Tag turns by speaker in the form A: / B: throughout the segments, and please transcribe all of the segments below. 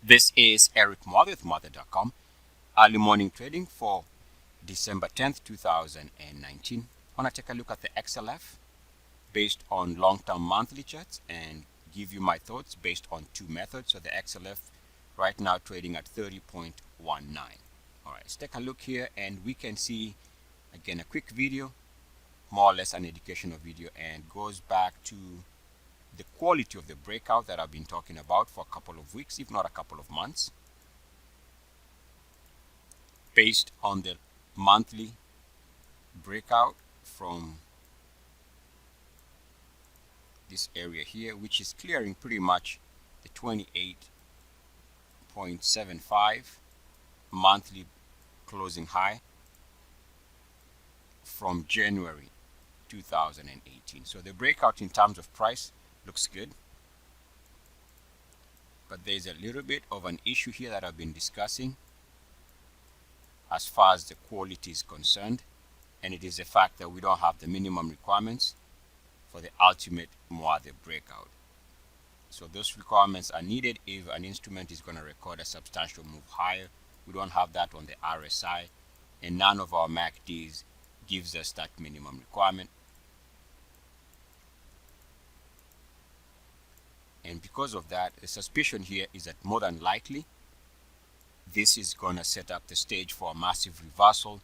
A: This is Eric Muathe with Muathe.com. Early morning trading for December 10th, 2019. I want to take a look at the XLF based on long-term monthly charts and give you my thoughts based on two methods. So the XLF right now trading at 30.19. All right, let's take a look here and we can see again a quick video, more or less an educational video, and goes back to the quality of the breakout that I've been talking about for a couple of weeks, if not a couple of months, based on the monthly breakout from this area here, which is clearing pretty much the 28.75 monthly closing high from January 2018. So the breakout in terms of price looks good, but there's a little bit of an issue here that I've been discussing as far as the quality is concerned, and it is the fact that we don't have the minimum requirements for the ultimate Muathe breakout. So those requirements are needed if an instrument is going to record a substantial move higher. We don't have that on the RSI, and none of our MACDs gives us that minimum requirement. And because of that, the suspicion here is that more than likely this is going to set up the stage for a massive reversal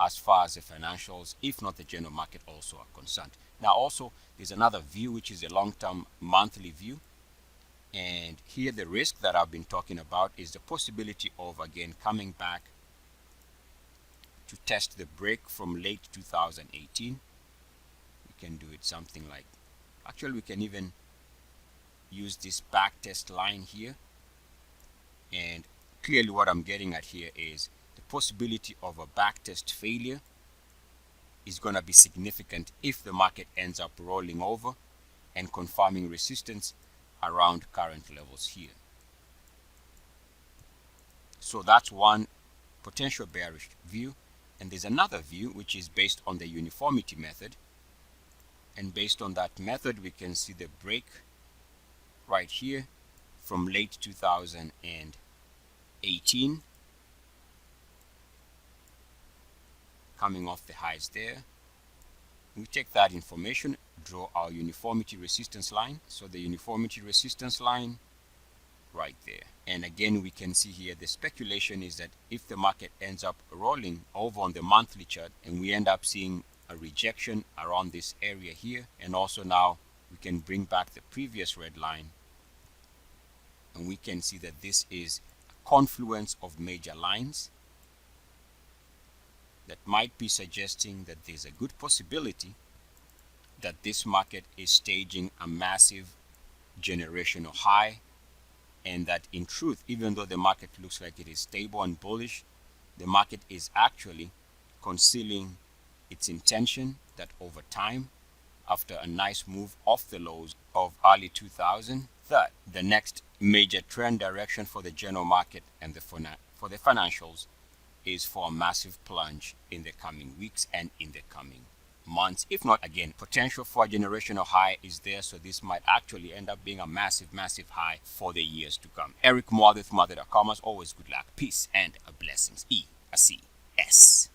A: as far as the financials, if not the general market, also are concerned. Now also there's another view, which is a long-term monthly view, and here the risk that I've been talking about is the possibility of again coming back to test the break from late 2018. We can do it something like, actually we can even use this backtest line here, and clearly what I'm getting at here is the possibility of a backtest failure is going to be significant if the market ends up rolling over and confirming resistance around current levels here. So that's one potential bearish view, and there's another view which is based on the uniformity method, and based on that method we can see the break right here from late 2018 coming off the highs there. We take that information, draw our uniformity resistance line. So the uniformity resistance line right there, and again we can see here the speculation is that if the market ends up rolling over on the monthly chart and we end up seeing a rejection around this area here, and also now we can bring back the previous red line and we can see that this is a confluence of major lines that might be suggesting that there's a good possibility that this market is staging a massive generational high, and that in truth, even though the market looks like it is stable and bullish, the market is actually concealing its intention that over time, after a nice move off the lows of early 2000, that the next major trend direction for the general market and for the financials is for a massive plunge in the coming weeks and in the coming months. If not, again, potential for a generational high is there, so this might actually end up being a massive high for the years to come. Eric Muathe with Muathe.com. As always, good luck, peace, and blessings. EACS.